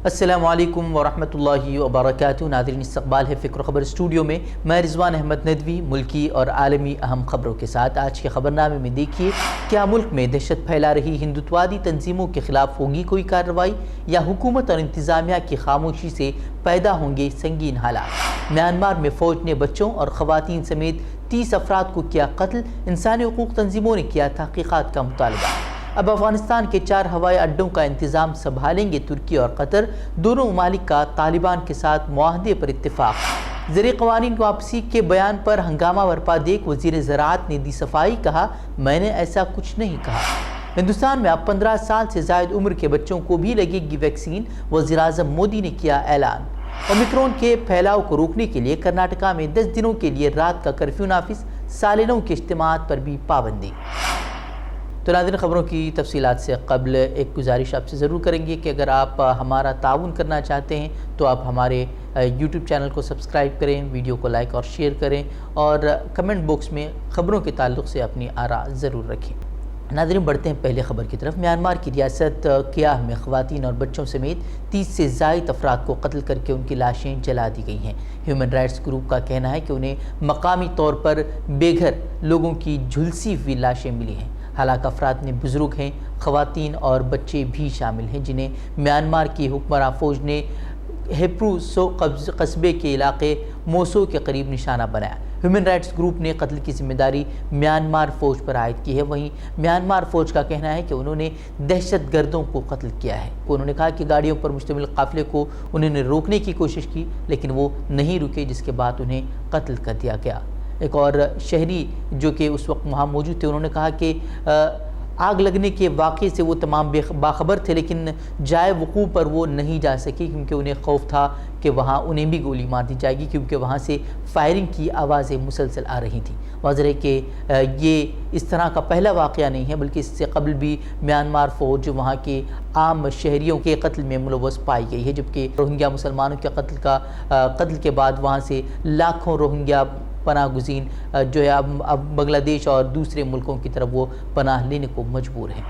السلام علیکم ورحمۃ اللہ وبرکاتہ۔ ناظرین، استقبال ہے فکر و خبر اسٹوڈیو میں۔ میں رضوان احمد ندوی ملکی اور عالمی اہم خبروں کے ساتھ آج کے خبرنامے میں دیکھیے، کیا ملک میں دہشت پھیلا رہی ہندوتوادی تنظیموں کے خلاف ہوگی کوئی کارروائی، یا حکومت اور انتظامیہ کی خاموشی سے پیدا ہوں گے سنگین حالات۔ میانمار میں فوج نے بچوں اور خواتین سمیت 30 افراد کو کیا قتل، انسانی حقوق تنظیموں نے کیا تحقیقات کا مطالبہ۔ اب افغانستان کے 4 ہوائی اڈوں کا انتظام سنبھالیں گے ترکی اور قطر، دونوں ممالک کا طالبان کے ساتھ معاہدے پر اتفاق۔ زیر قوانین واپسی کے بیان پر ہنگامہ برپا دیکھ وزیر زراعت نے دی صفائی، کہا میں نے ایسا کچھ نہیں کہا۔ ہندوستان میں اب 15 سال سے زائد عمر کے بچوں کو بھی لگے گی ویکسین، وزیر اعظم مودی نے کیا اعلان۔ اومیکرون کے پھیلاؤ کو روکنے کے لیے کرناٹکا میں 10 دنوں کے لیے رات کا کرفیو نافذ، سالنوں کے اجتماعات پر بھی پابندی۔ تو ناظرین، خبروں کی تفصیلات سے قبل ایک گزارش آپ سے ضرور کریں گے کہ اگر آپ ہمارا تعاون کرنا چاہتے ہیں تو آپ ہمارے یوٹیوب چینل کو سبسکرائب کریں، ویڈیو کو لائک اور شیئر کریں، اور کمنٹ باکس میں خبروں کے تعلق سے اپنی آراء ضرور رکھیں۔ ناظرین، بڑھتے ہیں پہلے خبر کی طرف۔ میانمار کی ریاست کیاہ میں خواتین اور بچوں سمیت 30 سے زائد افراد کو قتل کر کے ان کی لاشیں جلا دی گئی ہیں۔ ہیومن رائٹس گروپ کا کہنا ہے کہ انہیں مقامی طور پر بے گھر لوگوں کی جھلسی ہوئی لاشیں ملی ہیں۔ ہلاک افراد میں بزرگ ہیں، خواتین اور بچے بھی شامل ہیں، جنہیں میانمار کی حکمراں فوج نے ہیپرو قصبے کے علاقے موسو کے قریب نشانہ بنایا۔ ہیومن رائٹس گروپ نے قتل کی ذمہ داری میانمار فوج پر عائد کی ہے۔ وہیں میانمار فوج کا کہنا ہے کہ انہوں نے دہشت گردوں کو قتل کیا ہے۔ انہوں نے کہا کہ گاڑیوں پر مشتمل قافلے کو انہوں نے روکنے کی کوشش کی، لیکن وہ نہیں رکے، جس کے بعد انہیں قتل کر دیا گیا۔ ایک اور شہری جو کہ اس وقت وہاں موجود تھے، انہوں نے کہا کہ آگ لگنے کے واقعے سے وہ تمام باخبر تھے، لیکن جائے وقوع پر وہ نہیں جا سکے کیونکہ انہیں خوف تھا کہ وہاں انہیں بھی گولی مار دی جائے گی، کیونکہ وہاں سے فائرنگ کی آوازیں مسلسل آ رہی تھیں۔ واضح ہے کہ یہ اس طرح کا پہلا واقعہ نہیں ہے، بلکہ اس سے قبل بھی میانمار فوج وہاں کے عام شہریوں کے قتل میں ملوث پائی گئی ہے، جبکہ روہنگیا مسلمانوں کے قتل کے بعد وہاں سے لاکھوں روہنگیا پناہ گزین جو ہے اب بنگلہ دیش اور دوسرے ملکوں کی طرف وہ پناہ لینے کو مجبور ہیں۔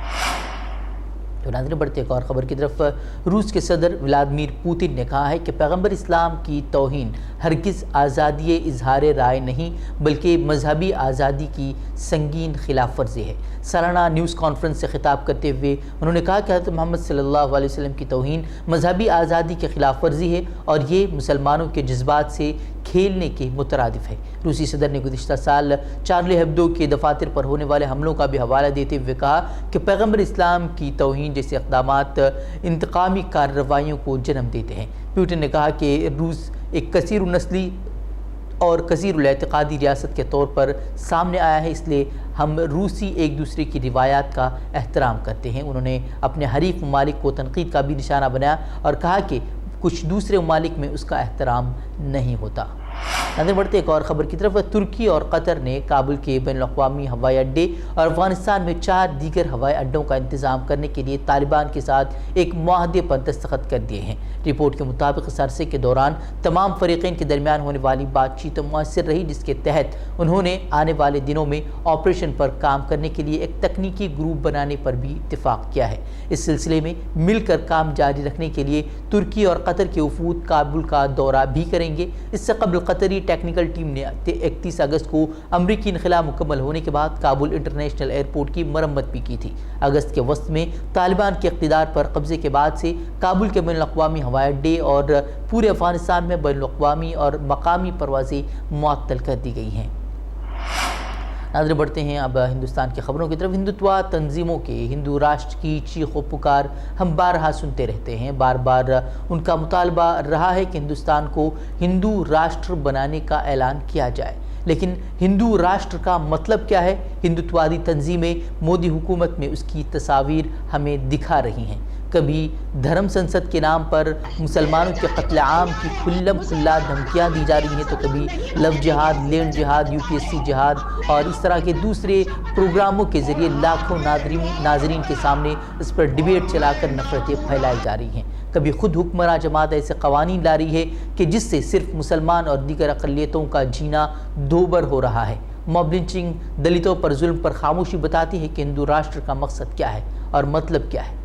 تو ناظرین، بڑھتے ایک اور خبر کی طرف۔ روس کے صدر ولادیمیر پوتن نے کہا ہے کہ پیغمبر اسلام کی توہین ہرگز آزادی اظہار رائے نہیں، بلکہ مذہبی آزادی کی سنگین خلاف ورزی ہے۔ سالانہ نیوز کانفرنس سے خطاب کرتے ہوئے انہوں نے کہا کہ حضرت محمد صلی اللہ علیہ وسلم کی توہین مذہبی آزادی کے خلاف ورزی ہے، اور یہ مسلمانوں کے جذبات سے کھیلنے کے مترادف ہے۔ روسی صدر نے گزشتہ سال چارلی ہیبدو کے دفاتر پر ہونے والے حملوں کا بھی حوالہ دیتے ہوئے کہا کہ پیغمبر اسلام کی توہین جیسے اقدامات انتقامی کارروائیوں کو جنم دیتے ہیں۔ پوتن نے کہا کہ روس ایک کثیر النسلی اور کثیر الاعتقادی ریاست کے طور پر سامنے آیا ہے، اس لیے ہم روسی ایک دوسرے کی روایات کا احترام کرتے ہیں۔ انہوں نے اپنے حریف ممالک کو تنقید کا بھی نشانہ بنایا اور کہا کہ کچھ دوسرے ممالک میں اس کا احترام نہیں ہوتا۔ نظر بڑھتے ایک اور خبر کی طرف۔ ترکی اور قطر نے کابل کے بین الاقوامی ہوائی اڈے اور افغانستان میں 4 دیگر ہوائی اڈوں کا انتظام کرنے کے لیے طالبان کے ساتھ ایک معاہدے پر دستخط کر دیے ہیں۔ رپورٹ کے مطابق اس عرصے کے دوران تمام فریقین کے درمیان ہونے والی بات چیت مؤثر رہی، جس کے تحت انہوں نے آنے والے دنوں میں آپریشن پر کام کرنے کے لیے ایک تکنیکی گروپ بنانے پر بھی اتفاق کیا ہے۔ اس سلسلے میں مل کر کام جاری رکھنے کے لیے ترکی اور قطر کے وفود کابل کا دورہ بھی کریں گے۔ اس سے قبل قطری ٹیکنیکل ٹیم نے 31 اگست کو امریکی انخلا مکمل ہونے کے بعد کابل انٹرنیشنل ایئرپورٹ کی مرمت بھی کی تھی۔ اگست کے وسط میں طالبان کے اقتدار پر قبضے کے بعد سے کابل کے بین الاقوامی ہوائی اڈے اور پورے افغانستان میں بین الاقوامی اور مقامی پروازیں معطل کر دی گئی ہیں۔ ناظرین، بڑھتے ہیں اب ہندوستان کی خبروں کی طرف۔ ہندوتوا تنظیموں کے ہندو راشٹر کی چیخ و پکار ہم بارہا سنتے رہتے ہیں۔ بار بار ان کا مطالبہ رہا ہے کہ ہندوستان کو ہندو راشٹر بنانے کا اعلان کیا جائے، لیکن ہندو راشٹر کا مطلب کیا ہے؟ ہندوتوادی تنظیمیں مودی حکومت میں اس کی تصاویر ہمیں دکھا رہی ہیں۔ کبھی دھرم سنسد کے نام پر مسلمانوں کے قتل عام کی کھلم کھلا دھمکیاں دی جا رہی ہیں، تو کبھی لو جہاد، لینڈ جہاد، UPSC جہاد اور اس طرح کے دوسرے پروگراموں کے ذریعے لاکھوں ناظرین کے سامنے اس پر ڈیبیٹ چلا کر نفرتیں پھیلائی جا رہی ہیں۔ کبھی خود حکمراں جماعت ایسے قوانین لا رہی ہے کہ جس سے صرف مسلمان اور دیگر اقلیتوں کا جینا دوبر ہو رہا ہے۔ موب لنچنگ دلتوں پر ظلم پر خاموشی بتاتی ہے کہ ہندو راشٹر کا مقصد کیا ہے اور مطلب کیا ہے۔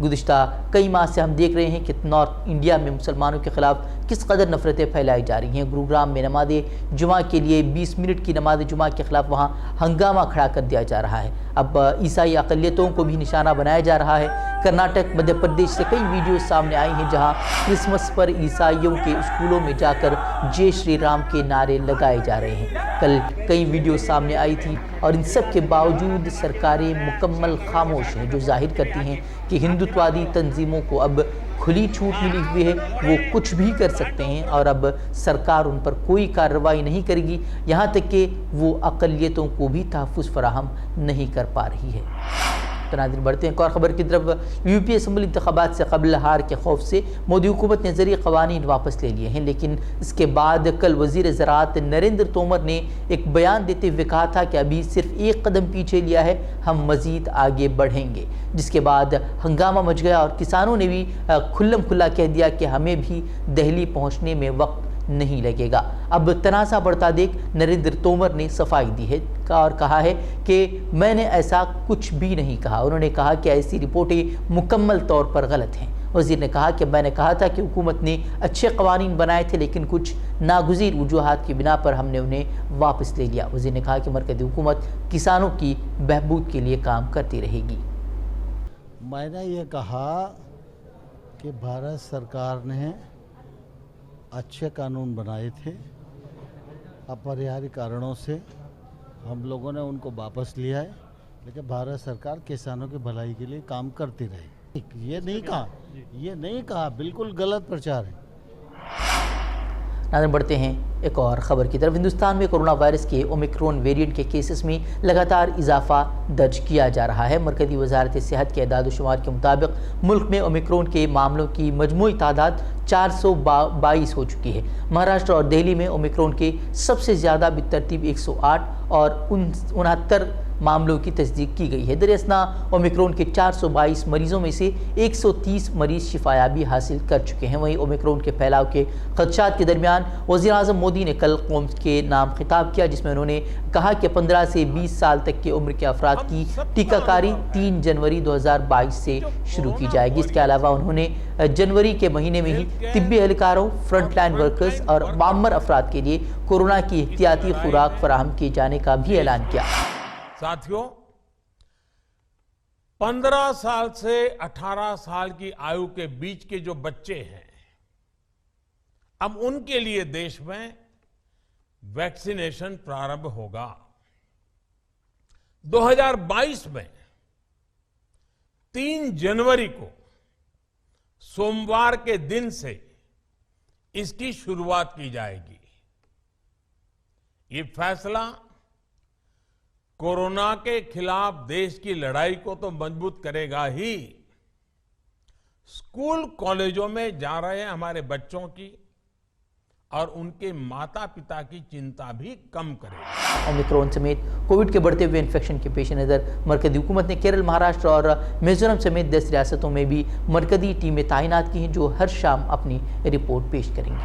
گزشتہ کئی ماہ سے ہم دیکھ رہے ہیں کہ نارتھ انڈیا میں مسلمانوں کے خلاف کس قدر نفرتیں پھیلائی جا رہی ہیں۔ گروگرام میں نماز جمعہ کے لیے 20 منٹ کی نماز جمعہ کے خلاف وہاں ہنگامہ کھڑا کر دیا جا رہا ہے۔ اب عیسائی اقلیتوں کو بھی نشانہ بنایا جا رہا ہے۔ کرناٹک، مدھیہ پردیش سے کئی ویڈیوز سامنے آئی ہیں جہاں کرسمس پر عیسائیوں کے اسکولوں میں جا کر جے شری رام کے نعرے لگائے جا رہے ہیں۔ کل کئی ویڈیوز سامنے آئی تھی اور ان سب کے باوجود سرکاریں مکمل خاموش ہیں، جو ظاہر کرتی ہیں کہ ہندوتوادی تنظیموں کو اب کھلی چھوٹ ملی ہوئی ہے، وہ کچھ بھی کر سکتے ہیں اور اب سرکار ان پر کوئی کارروائی نہیں کرے گی، یہاں تک کہ وہ اقلیتوں کو بھی تحفظ فراہم نہیں کر پا رہی ہے۔ تو ناظرین بڑھتے ہیں ایک اور خبر کی طرف۔ یو پی اسمبلی انتخابات سے قبل ہار کے خوف سے مودی حکومت نے زرعی قوانین واپس لے لیے ہیں، لیکن اس کے بعد کل وزیر زراعت نریندر تومر نے ایک بیان دیتے ہوئے کہا تھا کہ ابھی صرف ایک قدم پیچھے لیا ہے، ہم مزید آگے بڑھیں گے، جس کے بعد ہنگامہ مچ گیا اور کسانوں نے بھی کھلم کھلا کہہ دیا کہ ہمیں بھی دہلی پہنچنے میں وقت نہیں لگے گا۔ اب تنازع بڑھتا دیکھ نریندر تومر نے صفائی دی ہے اور کہا ہے کہ میں نے ایسا کچھ بھی نہیں کہا۔ انہوں نے کہا کہ ایسی رپورٹیں مکمل طور پر غلط ہیں۔ وزیر نے کہا کہ میں نے کہا تھا کہ حکومت نے اچھے قوانین بنائے تھے، لیکن کچھ ناگزیر وجوہات کی بنا پر ہم نے انہیں واپس لے لیا۔ وزیر نے کہا کہ مرکزی حکومت کسانوں کی بہبود کے لیے کام کرتی رہے گی۔ میں نے یہ کہا کہ بھارت سرکار نے اچھے قانون بنائے تھے، اپریہاریہ کارنوں سے ہم لوگوں نے ان کو واپس لیا ہے، لیکن بھارت سرکار کسانوں کی بھلائی کے لیے کام کرتی رہی۔ یہ نہیں کہا، بالکل غلط پرچار ہے۔ ناظرین بڑھتے ہیں ایک اور خبر کی طرف۔ ہندوستان میں کورونا وائرس کے اومیکرون ویریئنٹ کے کیسز میں لگاتار اضافہ درج کیا جا رہا ہے۔ مرکزی وزارت صحت کے اعداد و شمار کے مطابق ملک میں اومیکرون کے معاملوں کی مجموعی تعداد 422 ہو چکی ہے۔ مہاراشٹر اور دہلی میں اومیکرون کے سب سے زیادہ بالترتیب 108 اور 69 معاملوں کی تصدیق کی گئی ہے۔ در اثنا اومیکرون کے 422 مریضوں میں سے 130 مریض شفایابی حاصل کر چکے ہیں۔ وہیں اومیکرون کے پھیلاؤ کے خدشات کے درمیان وزیر اعظم مودی نے کل قوم کے نام خطاب کیا، جس میں انہوں نے کہا کہ 15 سے 20 سال تک کی عمر کے افراد کی ٹیکہ کاری 3 جنوری 2022 سے شروع کی جائے گی۔ اس کے علاوہ انہوں نے جنوری کے مہینے میں ہی طبی اہلکاروں، فرنٹ لائن ورکرز اور معمر افراد کے لیے کورونا کی احتیاطی خوراک فراہم کیے جانے کا بھی اعلان کیا۔ ساتھیوں، 15 سال سے 18 سال کی آیو کے بیچ کے جو بچے ہیں، اب ان کے لیے دیش میں ویکسینیشن پرارمبھ ہوگا۔ 2022 میں 3 جنوری کو سوموار کے دن سے اس کی شروعات کی جائے گی۔ یہ فیصلہ کورونا کے خلاف دیش کی لڑائی کو تو مضبوط کرے گا ہی، اسکول کالجوں میں جا رہے ہمارے بچوں کی اور ان کے ماتا پتا کی چنتا بھی کم کرے گا۔ اومیکرون سمیت کووڈ کے بڑھتے ہوئے انفیکشن کے پیش نظر مرکزی حکومت نے کیرل، مہاراشٹر اور میزورم سمیت 10 ریاستوں میں بھی مرکزی ٹیمیں تعینات کی ہیں، جو ہر شام اپنی رپورٹ پیش کریں گی۔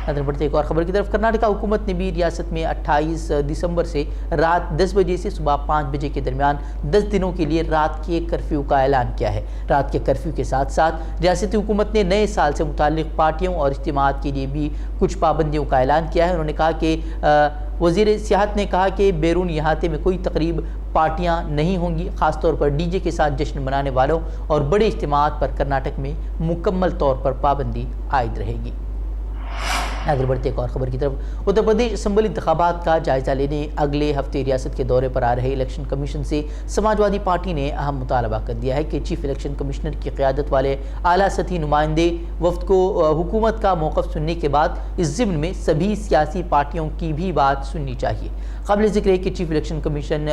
نظر بڑھتے ایک اور خبر کی طرف۔ کرناٹک حکومت نے بھی ریاست میں 28 دسمبر سے رات 10 بجے سے صبح 5 بجے کے درمیان 10 دنوں کے لیے رات کے کرفیو کا اعلان کیا ہے۔ رات کے کرفیو کے ساتھ ساتھ ریاستی حکومت نے نئے سال سے متعلق پارٹیوں اور اجتماعات کے لیے بھی کچھ پابندیوں کا اعلان کیا ہے۔ انہوں نے کہا کہ وزیر سیاحت نے کہا کہ بیرون احاطے میں کوئی تقریب، پارٹیاں نہیں ہوں گی، خاص طور پر ڈی جے کے ساتھ جشن منانے والوں اور بڑے اجتماعات پر کرناٹک میں مکمل طور پر پابندی عائد رہے گی۔ آگے بڑھتے ایک اور خبر کی طرف۔ اتر پردیش اسمبلی انتخابات کا جائزہ لینے اگلے ہفتے ریاست کے دورے پر آ رہے الیکشن کمیشن سے سماجوادی پارٹی نے اہم مطالبہ کر دیا ہے کہ چیف الیکشن کمشنر کی قیادت والے اعلیٰ سطحی نمائندے وفد کو حکومت کا موقف سننے کے بعد اس ضمن میں سبھی سیاسی پارٹیوں کی بھی بات سننی چاہیے۔ قابل ذکر ہے کہ chief election commission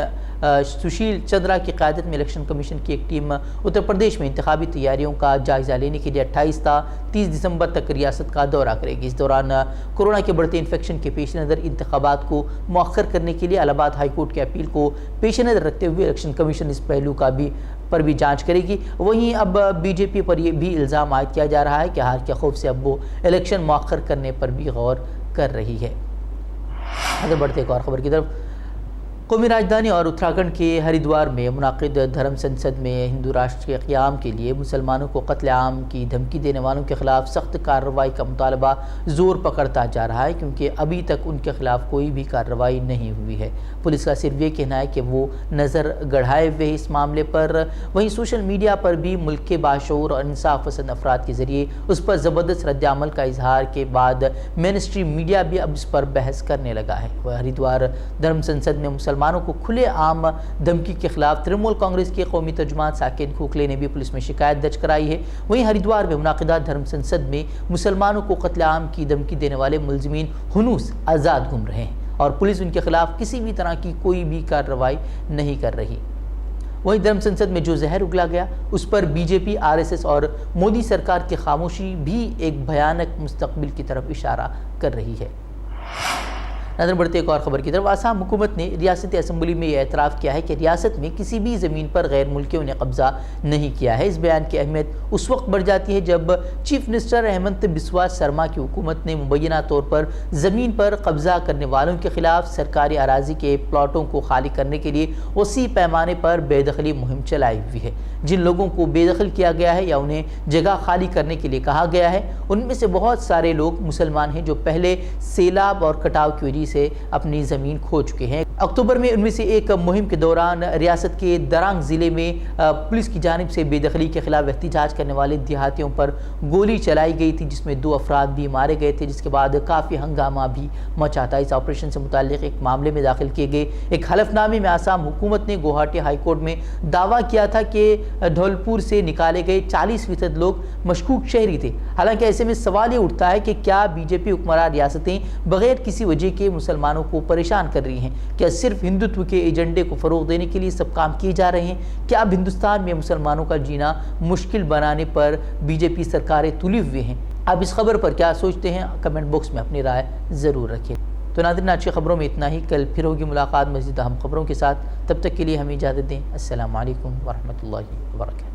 Sushil Chandra کی قیادت میں الیکشن کمیشن کی ایک ٹیم اتر پردیش میں انتخابی تیاریوں کا جائزہ لینے کے لیے 28 تا 30 دسمبر تک ریاست کا دورہ کرے گی۔ اس دوران کورونا کے بڑھتے انفیکشن کے پیش نظر انتخابات کو مؤخر کرنے کے لیے الہ آباد ہائی کورٹ کے اپیل کو پیش نظر رکھتے ہوئے الیکشن کمیشن اس پہلو پر بھی جانچ کرے گی۔ وہیں اب بی جے پی پر یہ بھی الزام عائد کیا جا رہا ہے کہ ہار کے خوف سے اب وہ الیکشن مؤخر کرنے پر بھی غور کر رہی ہے۔ آگے بڑھتے ایک اور خبر کی طرف۔ قومی راجدھانی اور اتراکھنڈ کے ہریدوار میں منعقد دھرم سنسد میں ہندو راشٹر کے قیام کے لیے مسلمانوں کو قتل عام کی دھمکی دینے والوں کے خلاف سخت کارروائی کا مطالبہ زور پکڑتا جا رہا ہے، کیونکہ ابھی تک ان کے خلاف کوئی بھی کارروائی نہیں ہوئی ہے۔ پولیس کا صرف یہ کہنا ہے کہ وہ نظر گڑھائے ہوئے اس معاملے پر۔ وہیں سوشل میڈیا پر بھی ملک کے باشعور اور انصاف پسند افراد کے ذریعے اس پر زبردست رد عمل کا اظہار کے بعد مین اسٹریم میڈیا بھی اب اس پر بحث کرنے لگا ہے۔ ہریدوار دھرم سنسد میں مسلمانوں کو کھلے عام دھمکی کے خلاف ترنمول کانگریس کے قومی ترجمان ساکن کھوکھلے نے بھی پولیس میں شکایت درج کرائی ہے۔ وہیں ہریدوار میں منعقدہ دھرم سنسد میں مسلمانوں کو قتل عام کی دھمکی دینے والے ملزمین ہنوز آزاد گھوم رہے ہیں اور پولیس ان کے خلاف کسی بھی طرح کی کوئی بھی کارروائی نہیں کر رہی۔ وہیں دھرم سنسد میں جو زہر اگلا گیا اس پر بی جے پی، آر ایس ایس اور مودی سرکار کی خاموشی بھی ایک بھیانک مستقبل کی طرف اشارہ کر رہی ہے۔ ناظرین بڑھتے ایک اور خبر کی طرف۔ آسام حکومت نے ریاستی اسمبلی میں یہ اعتراف کیا ہے کہ ریاست میں کسی بھی زمین پر غیر ملکیوں نے قبضہ نہیں کیا ہے۔ اس بیان کی اہمیت اس وقت بڑھ جاتی ہے جب چیف منسٹر ہیمنت بسوا سرما کی حکومت نے مبینہ طور پر زمین پر قبضہ کرنے والوں کے خلاف سرکاری اراضی کے پلاٹوں کو خالی کرنے کے لیے وسیع پیمانے پر بے دخلی مہم چلائی ہوئی ہے۔ جن لوگوں کو بے دخل کیا گیا ہے یا انہیں جگہ خالی کرنے کے لیے کہا گیا ہے، ان میں سے بہت سارے لوگ مسلمان ہیں جو پہلے سیلاب اور کٹاؤ کی وجہ سے اپنی زمین کھو چکے ہیں۔ اکتوبر میں ان میں سے ایک مہم کے دوران ریاست کے درانگ ضلع میں پولیس کی جانب سے بے دخلی کے خلاف احتجاج کرنے والے دیہاتیوں پر گولی چلائی گئی تھی، جس میں 2 افراد بھی مارے گئے تھے، جس کے بعد کافی ہنگامہ بھی مچا تھا۔ اس آپریشن سے متعلق ایک معاملے میں داخل کیے گئے ایک حلف نامے میں آسام حکومت نے گوہاٹی ہائی کورٹ میں دعویٰ کیا تھا کہ دھولپور سے نکالے گئے 40% لوگ مشکوک شہری تھے۔ حالانکہ ایسے میں سوال یہ اٹھتا ہے کہ کیا بی جے پی حکمراں ریاستیں بغیر کسی وجہ کے مسلمانوں کو پریشان کر رہی ہیں؟ کیا صرف ہندوتو کے ایجنڈے کو فروغ دینے کے لیے سب کام کیے جا رہے ہیں؟ کیا اب ہندوستان میں مسلمانوں کا جینا مشکل بنانے پر بی جے پی سرکاریں تلے ہوئے ہیں؟ آپ اس خبر پر کیا سوچتے ہیں؟ کمنٹ باکس میں اپنی رائے ضرور رکھیں۔ تو ناظرین، آج کی خبروں میں اتنا ہی۔ کل پھر ہوگی ملاقات مزید اہم خبروں کے ساتھ، تب تک کے لیے ہمیں اجازت دیں۔ السلام علیکم ورحمۃ اللہ وبرکاتہ۔